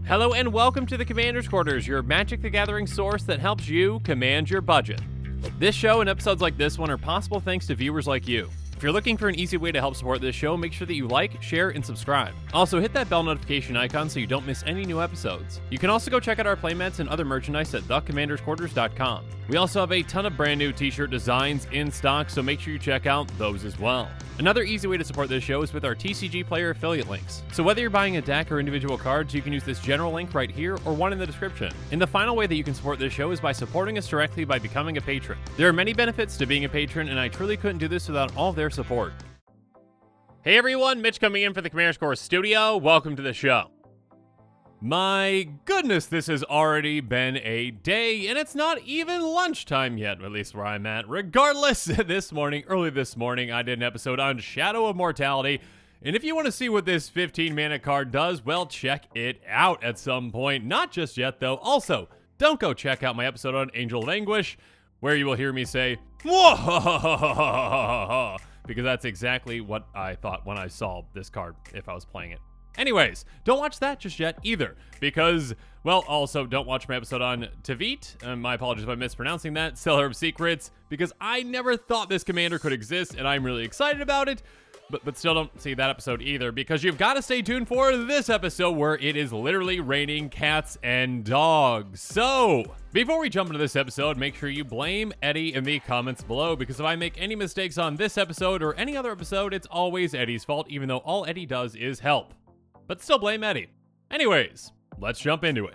Hello and welcome to the Commander's Quarters, your Magic the Gathering source that helps you command your budget. This show and episodes like this one are possible thanks to viewers like you. If you're looking for an easy way to help support this show, make sure that you like, share, and subscribe. Also, hit that bell notification icon so you don't miss any new episodes. You can also go check out our playmats and other merchandise at thecommandersquarters.com. We also have a ton of brand new t-shirt designs in stock, so make sure you check out those as well. Another easy way to support this show is with our TCG Player affiliate links. So whether you're buying a deck or individual cards, you can use this general link right here or one in the description. And the final way that you can support this show is by supporting us directly by becoming a patron. There are many benefits to being a patron, and I truly couldn't do this without all of their support. Hey everyone, Mitch coming in for the Commander's Core Studio. Welcome to the show. My goodness, this has already been a day, and it's not even lunchtime yet, at least where I'm at. Regardless, early this morning, I did an episode on Shadow of Mortality, and if you want to see what this 15-mana card does, well, check it out at some point. Not just yet, though. Also, don't go check out my episode on Angel of Anguish, where you will hear me say, "Whoa," because that's exactly what I thought when I saw this card if I was playing it. Anyways, don't watch that just yet either, because, well, also don't watch my episode on Tavit, my apologies if I'm mispronouncing that, Seller of Secrets, because I never thought this commander could exist, and I'm really excited about it, but still don't see that episode either, because you've got to stay tuned for this episode where it is literally raining cats and dogs. So, before we jump into this episode, make sure you blame Eddie in the comments below, because if I make any mistakes on this episode or any other episode, it's always Eddie's fault, even though all Eddie does is help. But still blame Eddie. Anyways, let's jump into it.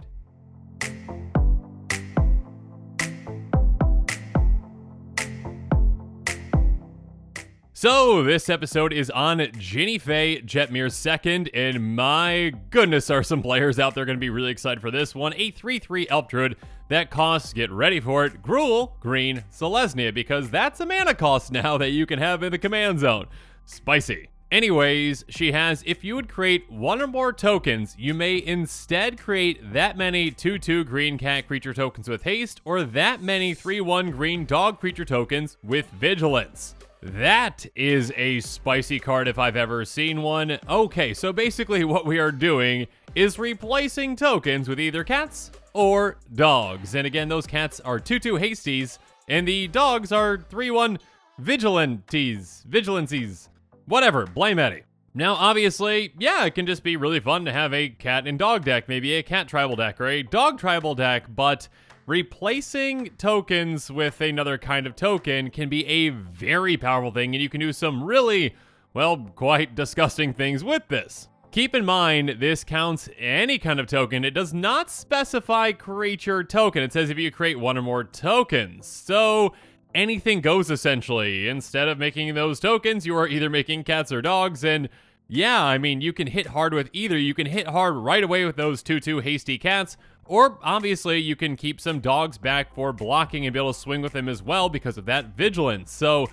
So, this episode is on Jinnie Fay, Jetmir's second, and my goodness, are some players out there going to be really excited for this one. A 3/3 Elf Druid that costs, get ready for it, Gruul, green, Selesnya, because that's a mana cost now that you can have in the command zone. Spicy. Anyways, she has, if you would create one or more tokens, you may instead create that many 2/2 green cat creature tokens with haste, or that many 3/1 green dog creature tokens with vigilance. That is a spicy card if I've ever seen one. Okay, so basically what we are doing is replacing tokens with either cats or dogs. And again, those cats are 2/2 hasties, and the dogs are 3/1 vigilancies. Whatever, blame Eddie. Now, obviously, yeah, it can just be really fun to have a cat and dog deck, maybe a cat tribal deck or a dog tribal deck, but replacing tokens with another kind of token can be a very powerful thing, and you can do some really, well, quite disgusting things with this. Keep in mind, this counts any kind of token. It does not specify creature token. It says if you create one or more tokens. So anything goes, essentially. Instead of making those tokens, you are either making cats or dogs, and yeah, I mean, you can hit hard with either. You can hit hard right away with those 2/2 hasty cats, or obviously you can keep some dogs back for blocking and be able to swing with them as well because of that vigilance. So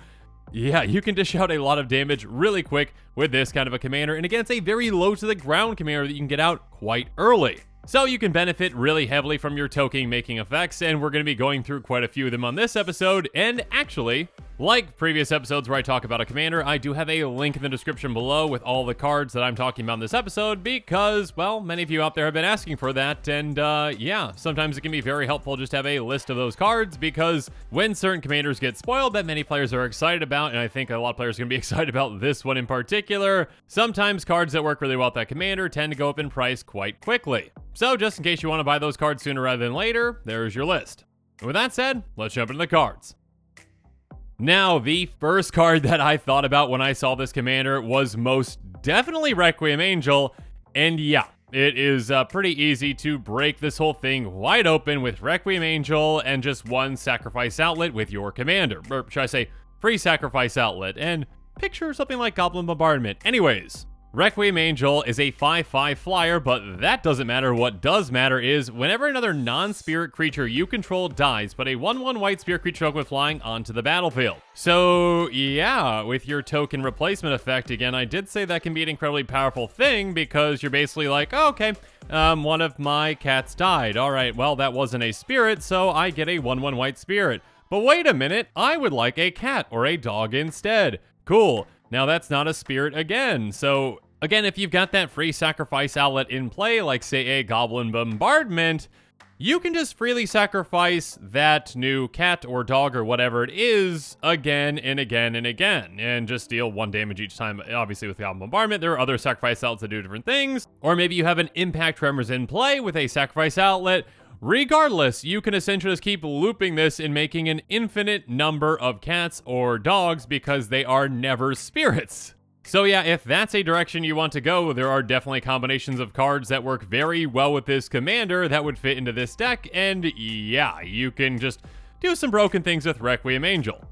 yeah, you can dish out a lot of damage really quick with this kind of a commander, and again, it's a very low to the ground commander that you can get out quite early. So you can benefit really heavily from your token making effects, and we're going to be going through quite a few of them on this episode. And actually, like previous episodes where I talk about a commander, I do have a link in the description below with all the cards that I'm talking about in this episode because, well, many of you out there have been asking for that, and yeah, sometimes it can be very helpful just to have a list of those cards, because when certain commanders get spoiled that many players are excited about, and I think a lot of players are going to be excited about this one in particular, sometimes cards that work really well with that commander tend to go up in price quite quickly. So just in case you want to buy those cards sooner rather than later, there's your list. And with that said, let's jump into the cards. Now, the first card that I thought about when I saw this commander was most definitely Requiem Angel, and yeah, it is pretty easy to break this whole thing wide open with Requiem Angel and just one sacrifice outlet with your commander, or should I say free sacrifice outlet, and picture something like Goblin Bombardment. Anyways, Requiem Angel is a 5/5 flyer, but that doesn't matter. What does matter is whenever another non-spirit creature you control dies, put a 1/1 white spirit creature token with flying onto the battlefield. So yeah, with your token replacement effect, again, I did say that can be an incredibly powerful thing because you're basically like, oh, okay, one of my cats died. All right, well, that wasn't a spirit, so I get a 1/1 white spirit. But wait a minute, I would like a cat or a dog instead. Cool. Now that's not a spirit again, so again, if you've got that free sacrifice outlet in play, like say a Goblin Bombardment, you can just freely sacrifice that new cat or dog or whatever it is again and again and again, and just deal 1 damage each time. Obviously with Goblin Bombardment, there are other sacrifice outlets that do different things, or maybe you have an Impact Tremors in play with a sacrifice outlet. Regardless, you can essentially just keep looping this and making an infinite number of cats or dogs because they are never spirits. So yeah, if that's a direction you want to go, there are definitely combinations of cards that work very well with this commander that would fit into this deck, and yeah, you can just do some broken things with Requiem Angel.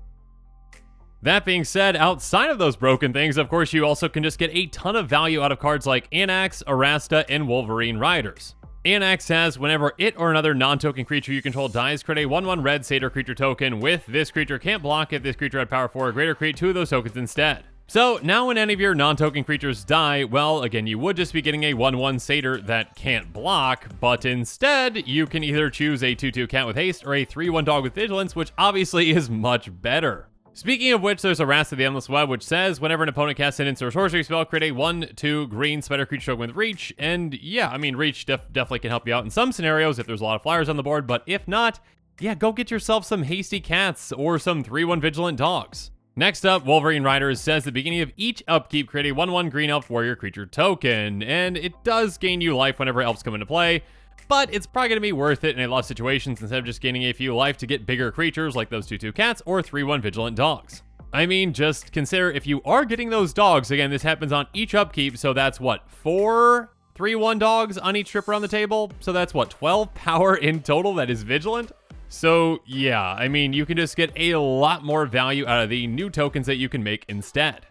That being said, outside of those broken things, of course, you also can just get a ton of value out of cards like Anax, Arasta, and Wolverine Riders. Anax has, whenever it or another non-token creature you control dies, create a 1/1 red satyr creature token with this creature can't block if this creature had power 4 or greater, create 2 of those tokens instead. So now when any of your non-token creatures die, well, again, you would just be getting a 1/1 satyr that can't block, but instead, you can either choose a 2/2 cat with haste or a 3/1 dog with vigilance, which obviously is much better. Speaking of which, there's a Wrath of the Endless Web, which says, whenever an opponent casts an instant or sorcery spell, create a 1/2 green spider creature token with Reach, and yeah, I mean, Reach definitely can help you out in some scenarios if there's a lot of flyers on the board, but if not, yeah, go get yourself some hasty cats or some 3/1 vigilant dogs. Next up, Wolverine Riders says at the beginning of each upkeep, create a 1/1 green elf warrior creature token, and it does gain you life whenever elves come into play, but it's probably going to be worth it in a lot of situations instead of just gaining a few life to get bigger creatures like those 2/2 cats or 3/1 vigilant dogs. I mean, just consider if you are getting those dogs, again, this happens on each upkeep, so that's what, 4 3/1 dogs on each trip around the table? So that's what, 12 power in total that is vigilant? So yeah, I mean, you can just get a lot more value out of the new tokens that you can make instead.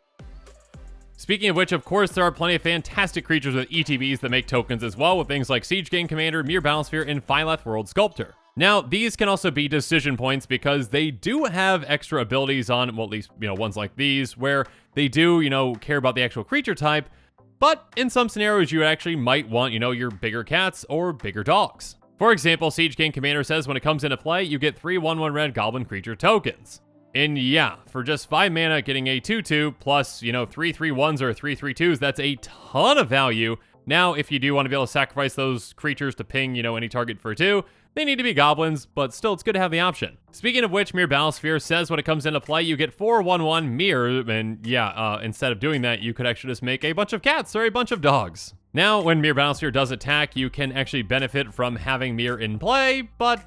Speaking of which, of course, there are plenty of fantastic creatures with ETBs that make tokens as well, with things like Siege Gang Commander, Mir Battlesphere, and Phylath World Sculptor. Now, these can also be decision points because they do have extra abilities on, well, at least, ones like these, where they do, care about the actual creature type, but in some scenarios, you actually might want, your bigger cats or bigger dogs. For example, Siege Gang Commander says when it comes into play, you get 3 1/1 red goblin creature tokens. And yeah, for just 5 mana, getting a 2/2 plus, 3 3/1s or 3 3/2s, that's a ton of value. Now, if you do want to be able to sacrifice those creatures to ping, any target for 2, they need to be goblins, but still, it's good to have the option. Speaking of which, Mir Battlesphere says when it comes into play, you get 4 1/1 Mir, and yeah, instead of doing that, you could actually just make a bunch of cats or a bunch of dogs. Now, when Mir Battlesphere does attack, you can actually benefit from having Mir in play, but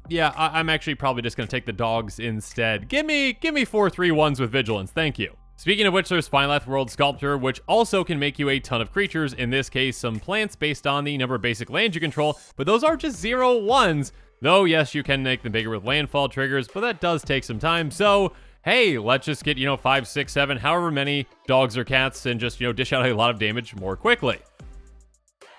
yeah, I'm actually probably just going to take the dogs instead. Give me 4 3/1s with vigilance, thank you. Speaking of which, there's Phylath World Sculptor, which also can make you a ton of creatures, in this case, some plants based on the number of basic lands you control, but those are just 0/1s, though yes, you can make them bigger with landfall triggers, but that does take some time, so hey, let's just get, 5, 6, 7, however many dogs or cats, and just, dish out a lot of damage more quickly.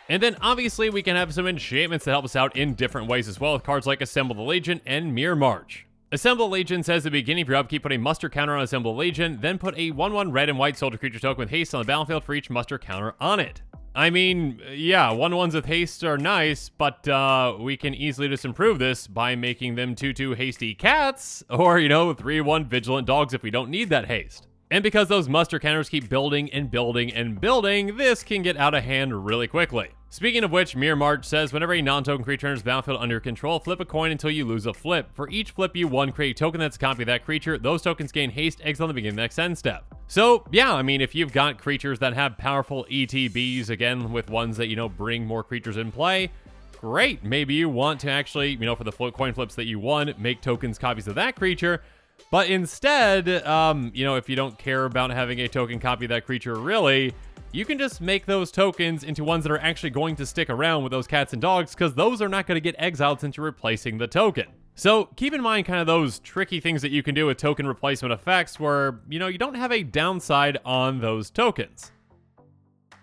And then obviously we can have some enchantments that help us out in different ways as well, with cards like Assemble the Legion and Mirror March. Assemble the Legion says at the beginning of your upkeep, put a muster counter on Assemble the Legion, then put a 1/1 red and white soldier creature token with haste on the battlefield for each muster counter on it. I mean, yeah, 1/1s with haste are nice, but we can easily just improve this by making them 2/2 hasty cats, or, 3/1 vigilant dogs if we don't need that haste. And because those muster counters keep building and building and building, this can get out of hand really quickly. Speaking of which, Mirror March says whenever a non-token creature enters the battlefield under your control, flip a coin until you lose a flip. For each flip you won, create a token that's a copy of that creature. Those tokens gain haste, exile on the beginning of the next end step. So yeah, I mean, if you've got creatures that have powerful ETBs, again, with ones that, bring more creatures in play, great. Maybe you want to actually, for the coin flips that you won, make tokens copies of that creature. But instead, if you don't care about having a token copy of that creature really, you can just make those tokens into ones that are actually going to stick around with those cats and dogs, because those are not going to get exiled since you're replacing the token. So keep in mind kind of those tricky things that you can do with token replacement effects where, you don't have a downside on those tokens.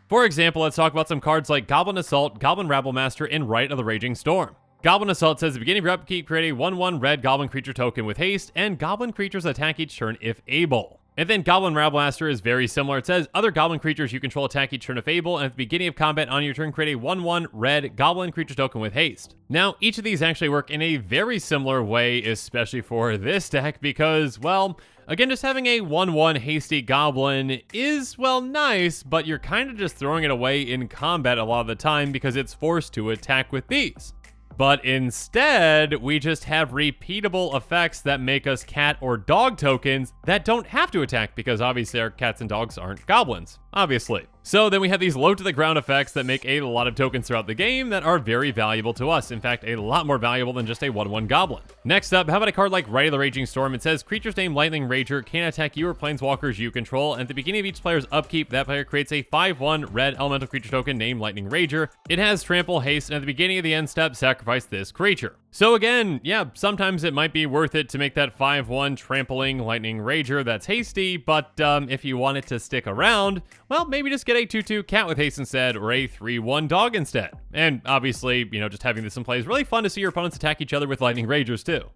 For example, let's talk about some cards like Goblin Assault, Goblin Rabblemaster, and Rite of the Raging Storm. Goblin Assault says at the beginning of your upkeep, create a 1/1 red goblin creature token with haste, and goblin creatures attack each turn if able. And then Goblin Rablaster is very similar. It says, other goblin creatures you control attack each turn of Fable, and at the beginning of combat on your turn, create a 1/1 red goblin creature token with haste. Now, each of these actually work in a very similar way, especially for this deck, because, well, again, just having a 1/1 hasty goblin is, well, nice, but you're kind of just throwing it away in combat a lot of the time because it's forced to attack with these. But instead, we just have repeatable effects that make us cat or dog tokens that don't have to attack because obviously our cats and dogs aren't goblins, obviously. So then we have these low to the ground effects that make a lot of tokens throughout the game that are very valuable to us. In fact, a lot more valuable than just a 1/1 goblin. Next up, how about a card like Rite of the Raging Storm? It says, creatures named Lightning Rager can attack you or planeswalkers you control, and at the beginning of each player's upkeep, that player creates a 5/1 red elemental creature token named Lightning Rager. It has trample, haste, and at the beginning of the end step, sacrifice this creature. So again, yeah, sometimes it might be worth it to make that 5/1 trampling Lightning Rager that's hasty, but if you want it to stick around, well, maybe just get a 2/2 cat with haste instead, or a 3/1 dog instead. And obviously, you know, just having this in play is really fun to see your opponents attack each other with Lightning Ragers too.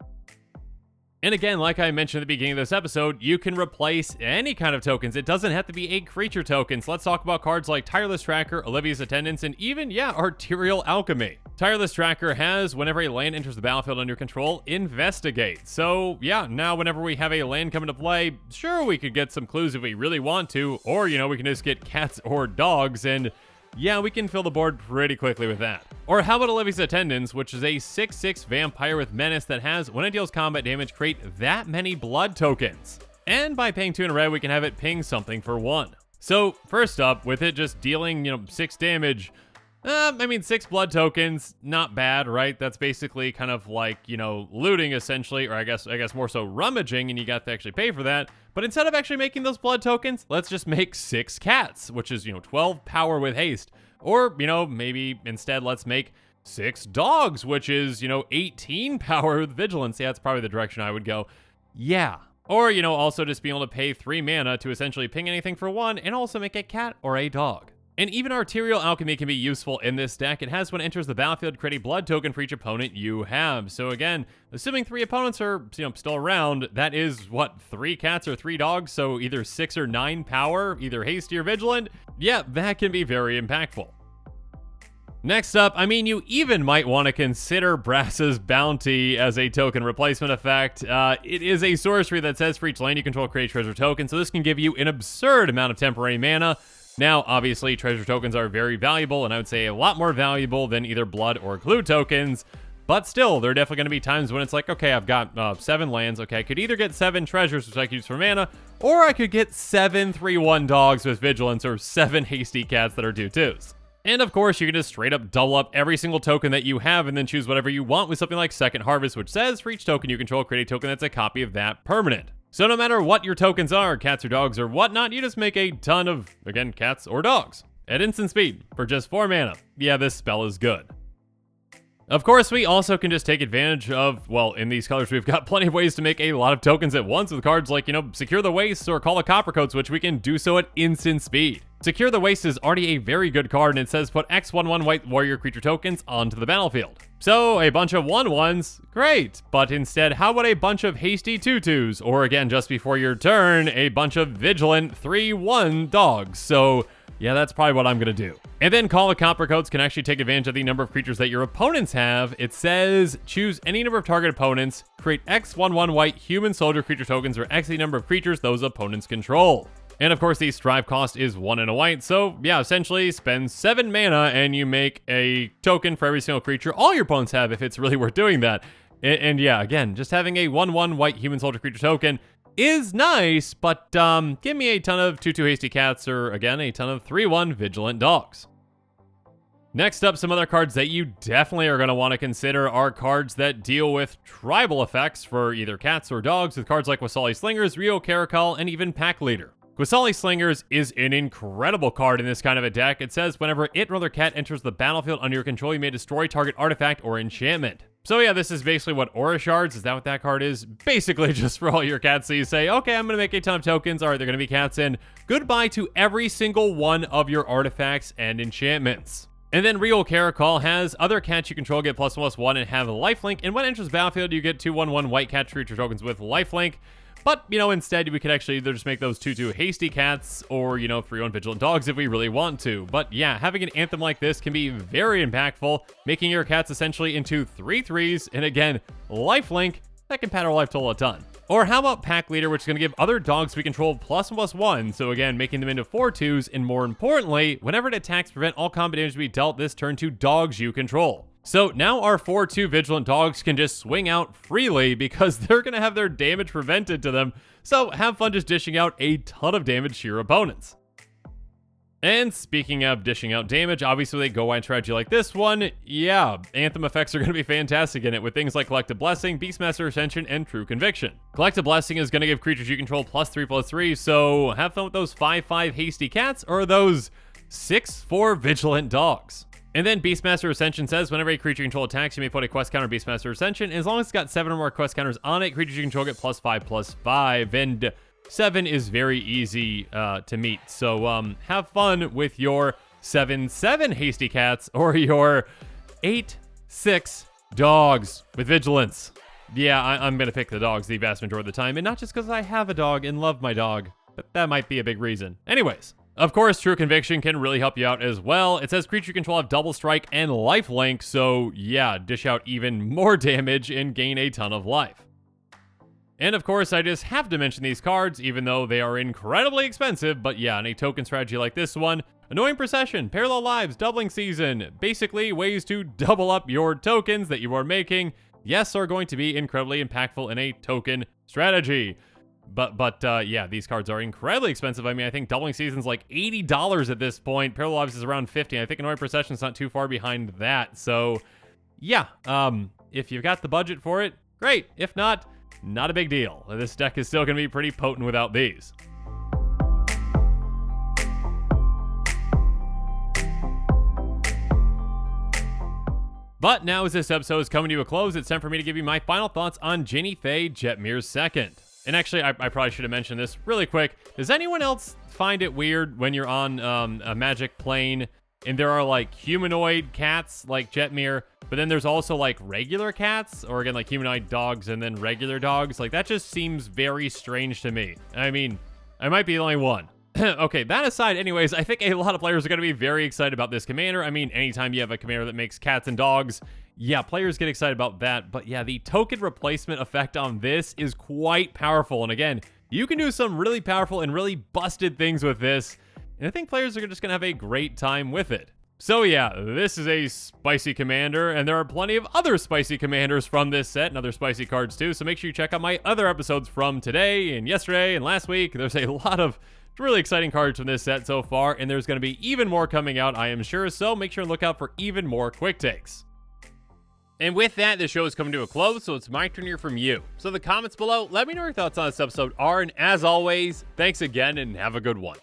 And again, like I mentioned at the beginning of this episode, you can replace any kind of tokens. It doesn't have to be a creature token. So let's talk about cards like Tireless Tracker, Olivia's Attendance, and even, yeah, Arterial Alchemy. Tireless Tracker has, whenever a land enters the battlefield under your control, investigate. So yeah, now whenever we have a land come into play, sure, we could get some clues if we really want to, or, you know, we can just get cats or dogs, and yeah, we can fill the board pretty quickly with that. Or how about Olivia's Attendance, which is a 6/6 vampire with menace that has, when it deals combat damage, create that many blood tokens. And by paying 2 in a red, we can have it ping something for 1. So first up, with it just dealing, 6 damage, 6 blood tokens, not bad, right? That's basically kind of like, looting essentially, or I guess more so rummaging, and you got to actually pay for that. But instead of actually making those blood tokens, let's just make 6 cats, which is, 12 power with haste. Or, maybe instead let's make 6 dogs, which is, 18 power with vigilance. Yeah, that's probably the direction I would go. Yeah. Or, also just being able to pay 3 mana to essentially ping anything for 1 and also make a cat or a dog. And even Arterial Alchemy can be useful in this deck. It has, when it enters the battlefield, create a blood token for each opponent you have. So again, assuming 3 opponents are still around, that is, 3 cats or 3 dogs? So either 6 or 9 power, either hasty or vigilant? Yeah, that can be very impactful. Next up, you even might want to consider Brass's Bounty as a token replacement effect. It is a sorcery that says for each land you control, create treasure token. So this can give you an absurd amount of temporary mana. Now, obviously, treasure tokens are very valuable, and I would say a lot more valuable than either blood or glue tokens. But still, there are definitely going to be times when it's like, okay, I've got 7 lands. Okay, I could either get 7 treasures, which I could use for mana, or I could get 7 3/1 dogs with vigilance, or 7 hasty cats that are 2/2s. And of course, you can just straight up double up every single token that you have and then choose whatever you want with something like Second Harvest, which says for each token you control, create a token that's a copy of that permanent. So no matter what your tokens are, cats or dogs or whatnot, you just make a ton of, again, cats or dogs at instant speed for just 4 mana. Yeah, this spell is good. Of course, we also can just take advantage of, well, in these colors, we've got plenty of ways to make a lot of tokens at once with cards like, Secure the Wastes or Call of Coppercoats, which we can do so at instant speed. Secure the Wastes is already a very good card, and it says put X 1/1 white warrior creature tokens onto the battlefield. So, a bunch of 1/1s, great, but instead, how about a bunch of hasty 2/2s? Or again, just before your turn, a bunch of vigilant 3/1 dogs. So, yeah, that's probably what I'm going to do. And then Call of Coppercoats can actually take advantage of the number of creatures that your opponents have. It says choose any number of target opponents, create X 1/1 white human soldier creature tokens, or X the number of creatures those opponents control. And of course, the strive cost is 1 and a white, so yeah, essentially spend 7 mana and you make a token for every single creature all your opponents have if it's really worth doing that. And yeah, again, just having a 1/1 white human soldier creature token is nice, but give me a ton of 2/2 hasty cats, or again, a ton of 3/1 vigilant dogs. Next up, some other cards that you definitely are going to want to consider are cards that deal with tribal effects for either cats or dogs, with cards like Wasali Slingers, Rio Caracal, and even Pack Leader. Wasali Slingers is an incredible card in this kind of a deck. It says whenever it or other cat enters the battlefield under your control, you may destroy target artifact or enchantment. So yeah, this is basically what Aura Shards, is that what that card is? Basically just for all your cats, so you say, okay, I'm going to make a ton of tokens, alright, they're going to be cats, and goodbye to every single one of your artifacts and enchantments. And then Rio Caracal has other cats you control get +1/+1 and have lifelink, and when it enters the battlefield, you get 2/1/1 white cat creature tokens with lifelink. But, you know, instead we could actually either just make those 2/2 hasty cats or, you know, 3/1 vigilant dogs if we really want to. But yeah, having an Anthem like this can be very impactful, making your cats essentially into 3/3s, and again, lifelink that can pad our life total a ton. Or how about Pack Leader, which is going to give other dogs we control +1/+1, so again, making them into 4/2s, and more importantly, whenever it attacks, prevent all combat damage to be dealt this turn to dogs you control. So now our 4/2 vigilant dogs can just swing out freely because they're going to have their damage prevented to them, so have fun just dishing out a ton of damage to your opponents. And speaking of dishing out damage, obviously they go wide strategy like this one. Yeah, Anthem Effects are going to be fantastic in it with things like Collective Blessing, Beastmaster Ascension, and True Conviction. Collective Blessing is going to give creatures you control +3/+3, so have fun with those 5/5 hasty cats or those 6/4 vigilant dogs. And then Beastmaster Ascension says, whenever a creature you control attacks, you may put a quest counter Beastmaster Ascension. As long as it's got 7 or more quest counters on it, creatures you control get +5/+5, and 7 is very easy to meet. So have fun with your 7/7 hasty cats or your 8/6 dogs with vigilance. Yeah, I'm going to pick the dogs the vast majority of the time, and not just because I have a dog and love my dog, but that might be a big reason. Anyways, of course, True Conviction can really help you out as well. It says creature you control have double strike and lifelink, so yeah, dish out even more damage and gain a ton of life. And of course, I just have to mention these cards, even though they are incredibly expensive, but yeah, in a token strategy like this one, Annoying Procession, Parallel Lives, Doubling Season, basically ways to double up your tokens that you are making, yes, are going to be incredibly impactful in a token strategy. But yeah, these cards are incredibly expensive. I mean, I think Doubling Season's like $80 at this point. Parallel Lives is around $50. I think Annoying Procession's not too far behind that. So yeah, if you've got the budget for it, great. If not a big deal. This deck is still going to be pretty potent without these. But now as this episode is coming to a close, it's time for me to give you my final thoughts on Jinnie Fay, Jetmir's second. And actually, I probably should have mentioned this really quick. Does anyone else find it weird when you're on a Magic plane and there are like humanoid cats like Jetmir, but then there's also like regular cats, or again like humanoid dogs and then regular dogs? Like that just seems very strange to me. I mean, I might be the only one. Okay, that aside, anyways, I think a lot of players are going to be very excited about this commander. I mean, anytime you have a commander that makes cats and dogs, yeah, players get excited about that. But yeah, the token replacement effect on this is quite powerful. And again, you can do some really powerful and really busted things with this. And I think players are just going to have a great time with it. So yeah, this is a spicy commander, and there are plenty of other spicy commanders from this set and other spicy cards too. So make sure you check out my other episodes from today and yesterday and last week. There's a lot of really exciting cards from this set so far, and there's going to be even more coming out, I am sure. So make sure to look out for even more quick takes. And with that, the show is coming to a close, so it's my turn to hear from you. So in the comments below, let me know your thoughts on this episode are, and as always, thanks again and have a good one.